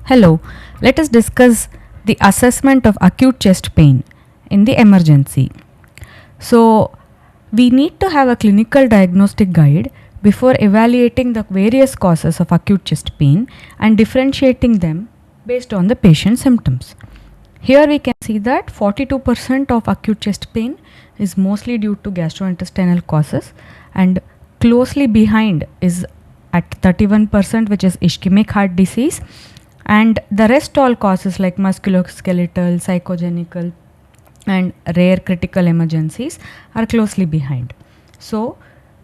Hello, let us discuss the assessment of acute chest pain in the emergency. So, we need to have a clinical diagnostic guide before evaluating the various causes of acute chest pain and differentiating them based on the patient's symptoms. Here we can see that 42% of acute chest pain is mostly due to gastrointestinal causes, and closely behind is at 31%, which is ischemic heart disease, and the rest all causes like musculoskeletal, psychogenical and rare critical emergencies are closely behind. So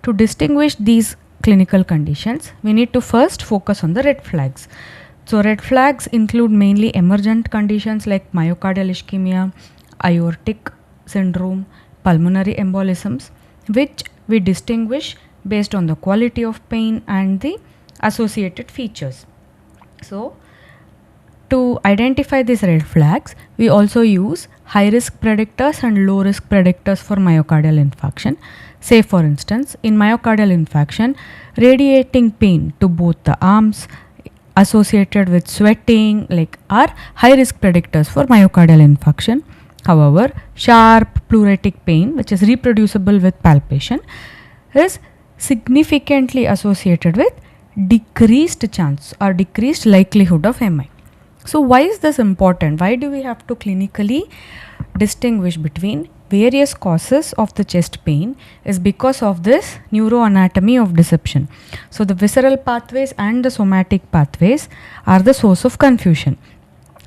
to distinguish these clinical conditions, we need to first focus on the red flags. So red flags include mainly emergent conditions like myocardial ischemia, aortic syndrome, pulmonary embolisms, which we distinguish based on the quality of pain and the associated features. So to identify these red flags, we also use high risk predictors and low risk predictors for myocardial infarction. Say for instance, in myocardial infarction, radiating pain to both the arms associated with sweating are high risk predictors for myocardial infarction. However, sharp pleuritic pain, which is reproducible with palpation, is significantly associated with decreased chance or decreased likelihood of MI. So why is this important? Why do we have to clinically distinguish between various causes of the chest pain? Is because of this neuroanatomy of deception. So the visceral pathways and the somatic pathways are the source of confusion.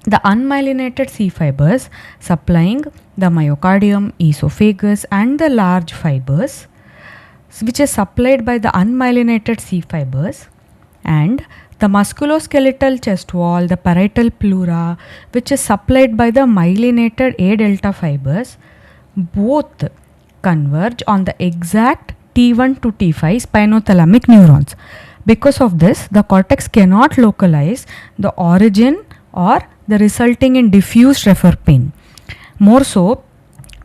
The unmyelinated C fibers supplying the myocardium, esophagus and the large fibers, which is supplied by the unmyelinated C fibers, and the musculoskeletal chest wall, the parietal pleura, which is supplied by the myelinated A delta fibers, both converge on the exact T1 to T5 spinothalamic neurons. Because of this, the cortex cannot localize the origin or the resulting in diffuse refer pain. More so,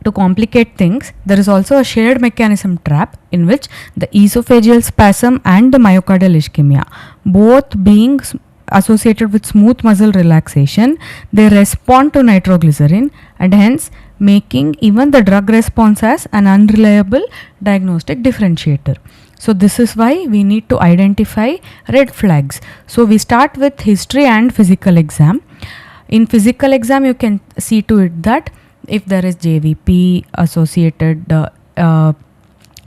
to complicate things, there is also a shared mechanism trap in which the esophageal spasm and the myocardial ischemia, both being associated with smooth muscle relaxation, they respond to nitroglycerin and hence making even the drug response as an unreliable diagnostic differentiator. So this is why we need to identify red flags. So we start with history and physical exam. In physical exam, you can see to it that if there is JVP, associated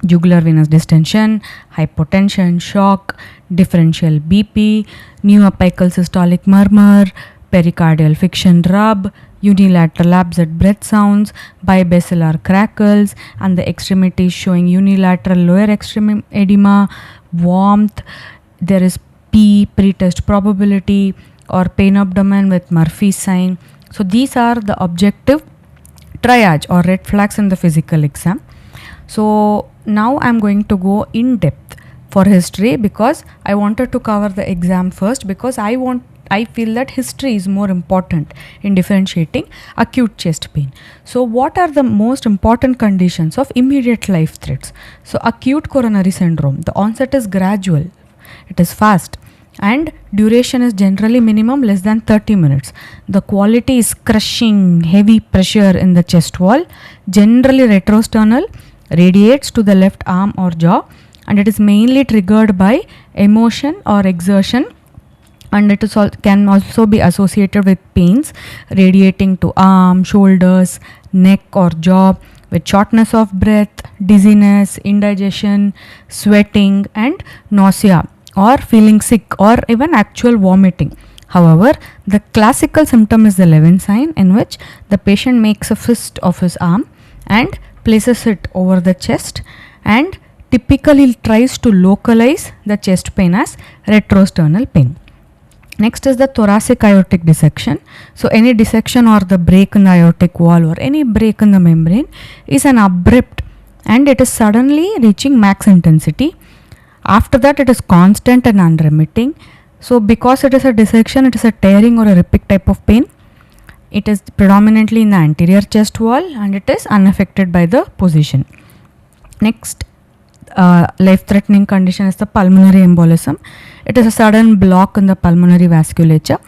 jugular venous distension, hypotension, shock, differential BP, new apical systolic murmur, pericardial fiction rub, unilateral absent breath sounds, bibasilar crackles, and the extremities showing unilateral lower extreme edema, warmth, there is P, pretest probability, or pain abdomen with Murphy's sign. So these are the objective triage or red flags in the physical exam. So now I'm going to go in depth for history because I wanted to cover the exam first because I feel that history is more important in differentiating acute chest pain. So what are the most important conditions of immediate life threats? So acute coronary syndrome, the onset is gradual, it is fast, and duration is generally minimum less than 30 minutes. The quality is crushing, heavy pressure in the chest wall, generally retrosternal, radiates to the left arm or jaw, and it is mainly triggered by emotion or exertion, and it is can also be associated with pains radiating to arm, shoulders, neck or jaw, with shortness of breath, dizziness, indigestion, sweating and nausea, or feeling sick or even actual vomiting. However, the classical symptom is the Levin sign, in which the patient makes a fist of his arm and places it over the chest and typically tries to localize the chest pain as retrosternal pain. Next is the thoracic aortic dissection. So any dissection or the break in the aortic wall or any break in the membrane is an abrupt and it is suddenly reaching max intensity. After that, it is constant and unremitting. So because it is a dissection, it is a tearing or a ripping type of pain. It is predominantly in the anterior chest wall and it is unaffected by the position. Next life-threatening condition is the pulmonary embolism. It is a sudden block in the pulmonary vasculature.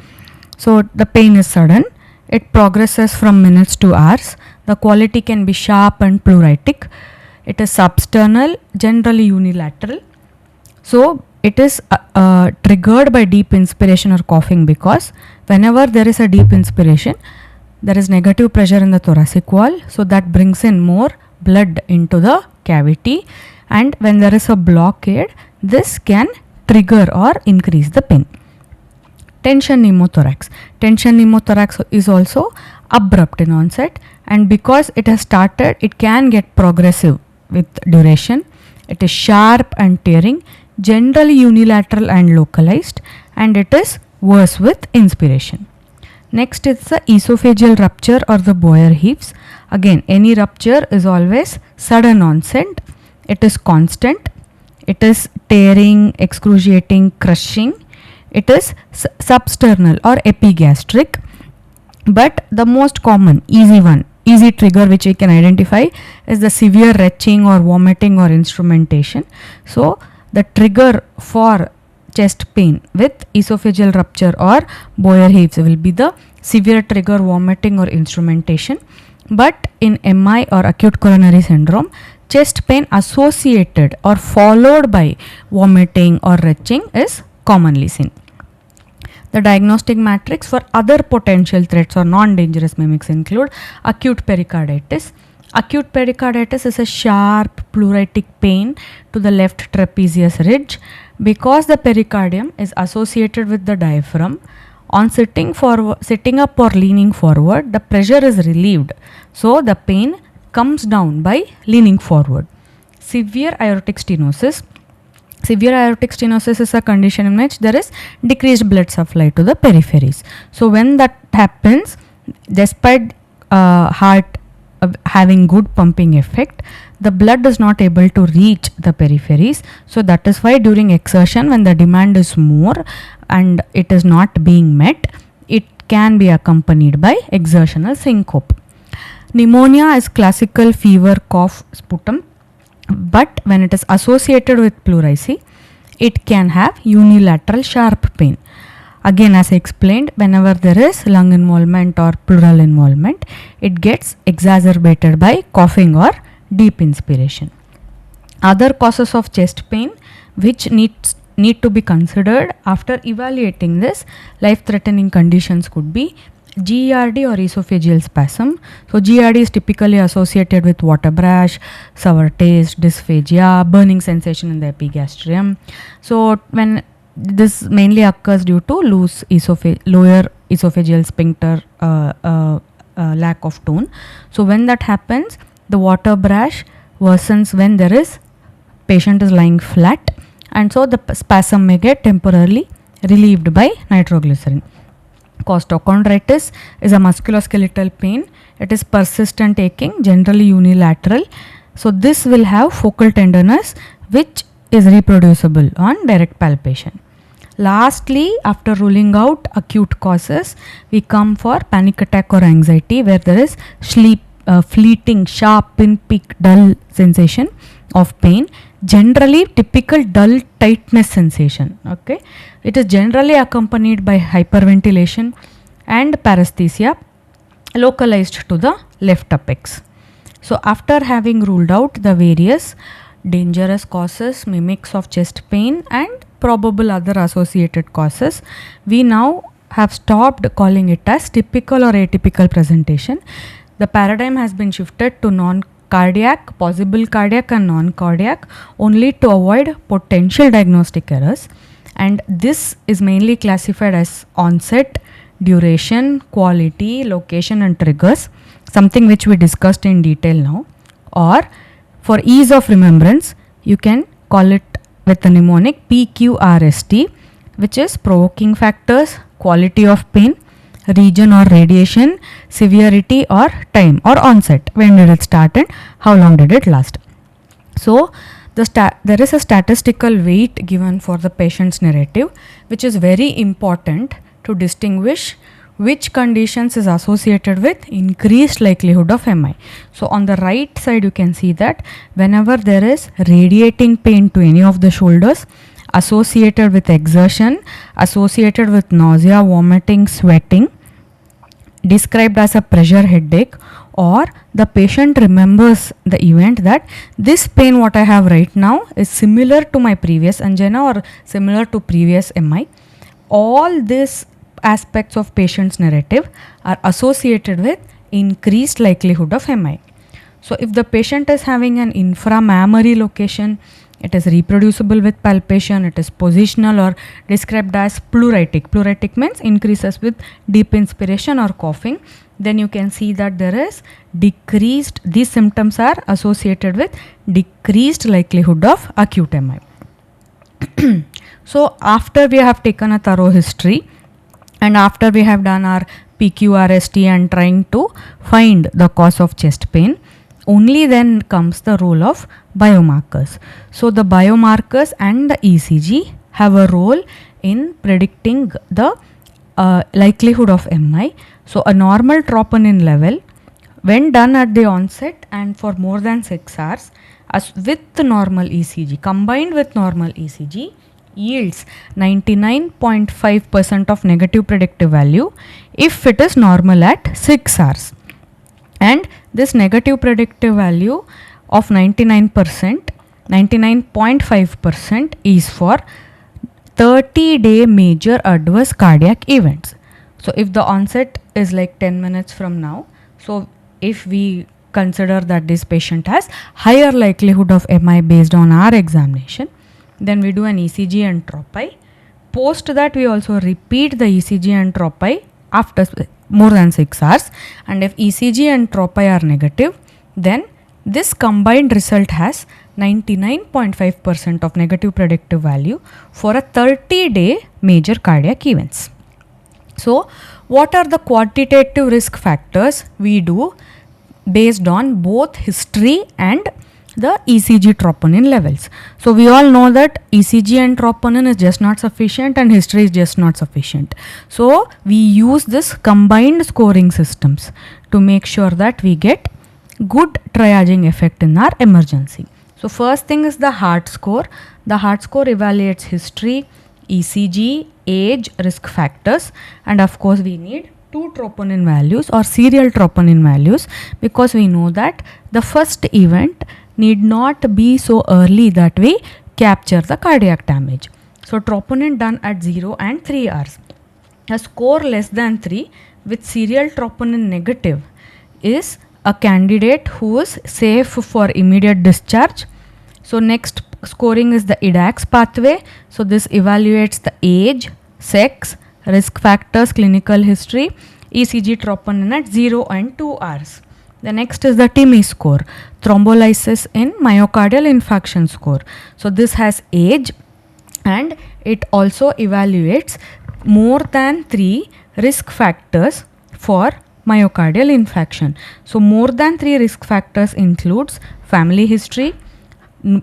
So the pain is sudden. It progresses from minutes to hours. The quality can be sharp and pleuritic. It is substernal, generally unilateral. So it is triggered by deep inspiration or coughing, because whenever there is a deep inspiration, there is negative pressure in the thoracic wall, so that brings in more blood into the cavity, and when there is a blockade, this can trigger or increase the pain. Tension pneumothorax. Tension pneumothorax is also abrupt in onset, and because it has started, it can get progressive with duration. It is sharp and tearing, generally unilateral and localized, and it is worse with inspiration. Next is the esophageal rupture or the Boyer heaves. Again, any rupture is always sudden onset. It is constant. It is tearing, excruciating, crushing. It is substernal or epigastric. But the most common, easy trigger which we can identify is the severe retching or vomiting or instrumentation. So the trigger for chest pain with esophageal rupture or Boyer heaves will be the severe trigger, vomiting or instrumentation. But in MI or acute coronary syndrome, chest pain associated or followed by vomiting or retching is commonly seen. The diagnostic matrix for other potential threats or non-dangerous mimics include acute pericarditis. Acute pericarditis is a sharp pleuritic pain to the left trapezius ridge. Because the pericardium is associated with the diaphragm, on sitting up or leaning forward, the pressure is relieved. So the pain comes down by leaning forward. Severe aortic stenosis. Severe aortic stenosis is a condition in which there is decreased blood supply to the peripheries. So when that happens, despite heart having good pumping effect, the blood is not able to reach the peripheries. So that is why during exertion, when the demand is more and it is not being met, it can be accompanied by exertional syncope. Pneumonia is classical fever, cough, sputum, but when it is associated with pleurisy, it can have unilateral sharp pain. Again, as I explained, whenever there is lung involvement or pleural involvement, it gets exacerbated by coughing or deep inspiration. Other causes of chest pain which need to be considered after evaluating this life-threatening conditions could be GERD or esophageal spasm. So GERD is typically associated with water brash, sour taste, dysphagia, burning sensation in the epigastrium. So when this mainly occurs due to lower esophageal sphincter lack of tone. So when that happens, the water brash worsens when there is patient is lying flat, and so the spasm may get temporarily relieved by nitroglycerin. Costochondritis is a musculoskeletal pain. It is persistent aching, generally unilateral. So this will have focal tenderness which is reproducible on direct palpation. Lastly, after ruling out acute causes, we come for panic attack or anxiety, where there is fleeting, sharp, pinprick, dull sensation of pain, generally typical dull tightness sensation. Okay, it is generally accompanied by hyperventilation and paresthesia localized to the left apex. So after having ruled out the various dangerous causes, mimics of chest pain and probable other associated causes, we now have stopped calling it as typical or atypical presentation. The paradigm has been shifted to non-cardiac, possible cardiac and non-cardiac, only to avoid potential diagnostic errors, and this is mainly classified as onset, duration, quality, location and triggers, something which we discussed in detail now. Or for ease of remembrance, you can call it with a mnemonic PQRST, which is provoking factors, quality of pain, region or radiation, severity or time or onset, when did it start and how long did it last. So there is a statistical weight given for the patient's narrative, which is very important to distinguish which conditions is associated with increased likelihood of MI. So on the right side you can see that whenever there is radiating pain to any of the shoulders, associated with exertion, associated with nausea, vomiting, sweating, described as a pressure headache, or the patient remembers the event that this pain what I have right now is similar to my previous angina or similar to previous MI. All these aspects of patient's narrative are associated with increased likelihood of MI. So if the patient is having an inframammary location, it is reproducible with palpation, it is positional or described as pleuritic. Pleuritic means increases with deep inspiration or coughing. Then you can see that there is decreased, these symptoms are associated with decreased likelihood of acute MI. So after we have taken a thorough history and after we have done our PQRST and trying to find the cause of chest pain, only then comes the role of biomarkers. So the biomarkers and the ECG have a role in predicting the likelihood of MI. So a normal troponin level when done at the onset and for more than 6 hours as with the normal ECG, combined with normal ECG, yields 99.5% of negative predictive value if it is normal at 6 hours. And this negative predictive value of 99.5% is for 30-day major adverse cardiac events. So if the onset is like 10 minutes from now, so if we consider that this patient has higher likelihood of MI based on our examination, then we do an ECG and tropi. Post that we also repeat the ECG and tropi after more than 6 hours, and if ECG and tropi are negative, then this combined result has 99.5% of negative predictive value for a 30-day major cardiac events. So what are the quantitative risk factors we do based on both history and the ECG troponin levels? So we all know that ECG and troponin is just not sufficient and history is just not sufficient. So we use this combined scoring systems to make sure that we get good triaging effect in our emergency. So first thing is the heart score. The heart score evaluates history, ECG, age, risk factors, and of course we need 2 troponin values or serial troponin values, because we know that the first event need not be so early that we capture the cardiac damage. So troponin done at 0 and 3 hours. A score less than 3 with serial troponin negative is a candidate who is safe for immediate discharge. So next scoring is the IDAX pathway. So this evaluates the age, sex, risk factors, clinical history, ECG troponin at 0 and 2 hours. The next is the TIMI score, thrombolysis in myocardial infarction score. So this has age and it also evaluates more than 3 risk factors for myocardial infarction. So more than 3 risk factors includes family history,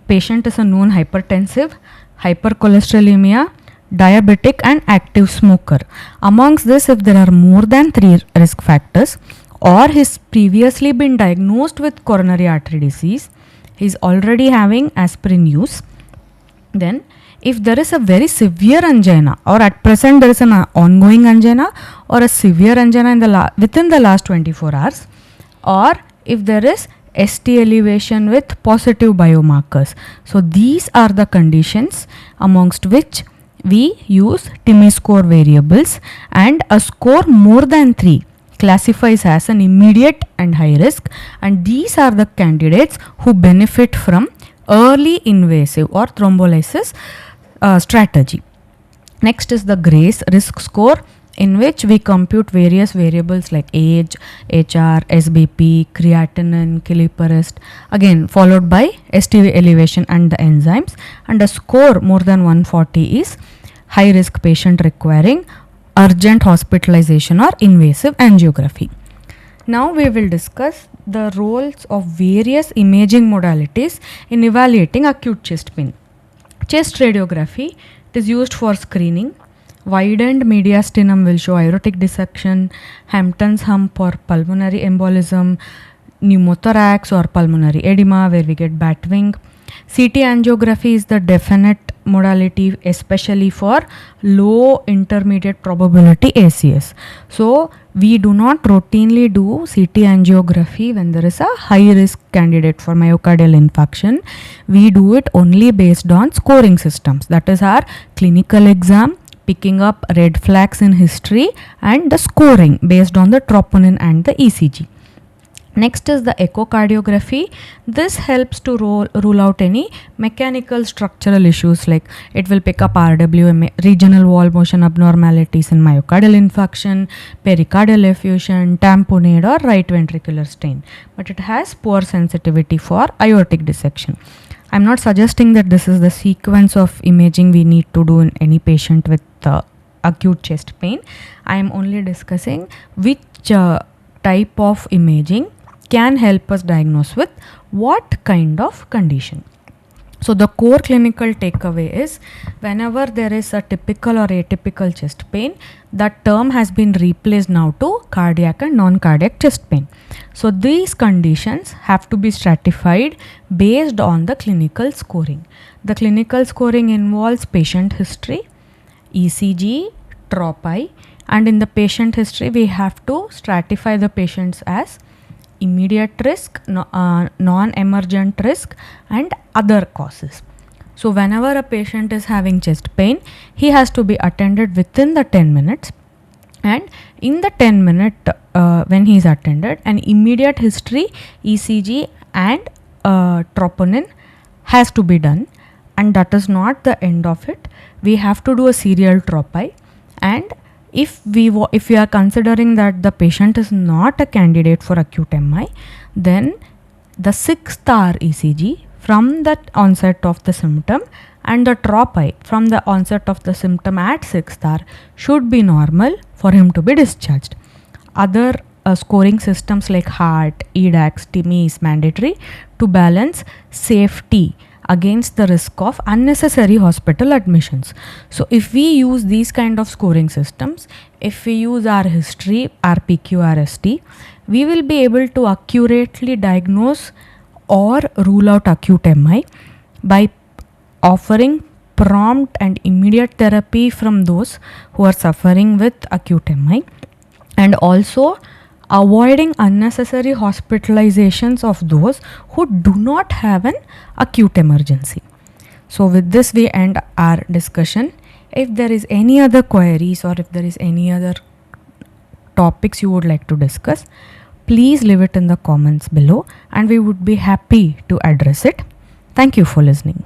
patient is a known hypertensive, hypercholesterolemia, diabetic and active smoker. Amongst this, if there are more than 3 risk factors, or he's previously been diagnosed with coronary artery disease, he's already having aspirin use, then if there is a very severe angina or at present there is an ongoing angina or a severe angina in the within the last 24 hours, or if there is ST elevation with positive biomarkers. So these are the conditions amongst which we use TIMI score variables, and a score more than 3 classifies as an immediate and high risk, and these are the candidates who benefit from early invasive or thrombolysis strategy. Next is the GRACE risk score, in which we compute various variables like age, HR, SBP, creatinine, kiliparist, again followed by ST elevation and the enzymes, and a score more than 140 is high risk patient requiring urgent hospitalization or invasive angiography. Now we will discuss the roles of various imaging modalities in evaluating acute chest pain. Chest radiography, it is used for screening. Widened mediastinum will show aortic dissection, Hampton's hump or pulmonary embolism, pneumothorax or pulmonary edema where we get bat wing. CT angiography is the definite modality, especially for low intermediate probability ACS. So we do not routinely do CT angiography when there is a high risk candidate for myocardial infarction. We do it only based on scoring systems, that is our clinical exam, picking up red flags in history, and the scoring based on the troponin and the ECG. Next is the echocardiography. This helps to rule out any mechanical structural issues, like it will pick up RWM, regional wall motion abnormalities in myocardial infarction, pericardial effusion, tamponade or right ventricular strain. But it has poor sensitivity for aortic dissection. I'm not suggesting that this is the sequence of imaging we need to do in any patient with acute chest pain. I am only discussing which type of imaging can help us diagnose with what kind of condition. So the core clinical takeaway is, whenever there is a typical or atypical chest pain, that term has been replaced now to cardiac and non-cardiac chest pain. So these conditions have to be stratified based on the clinical scoring. The clinical scoring involves patient history, ECG, tropi, and in the patient history we have to stratify the patients as immediate risk, non-emergent risk, and other causes. So whenever a patient is having chest pain, he has to be attended within the 10 minutes, and in the 10 minute when he is attended, an immediate history, ECG and troponin has to be done. And that is not the end of it. We have to do a serial tropi, and if we are considering that the patient is not a candidate for acute MI, then the 6-hour ECG from the onset of the symptom and the tropi from the onset of the symptom at 6th hour should be normal for him to be discharged. Other scoring systems like heart, EDAX, TIMI is mandatory to balance safety against the risk of unnecessary hospital admissions. So if we use these kind of scoring systems, if we use our history, RPQ, RST, we will be able to accurately diagnose or rule out acute MI by offering prompt and immediate therapy from those who are suffering with acute MI, and also avoiding unnecessary hospitalizations of those who do not have an acute emergency. So with this we end our discussion. If there is any other queries or if there is any other topics you would like to discuss, please leave it in the comments below and we would be happy to address it. Thank you for listening.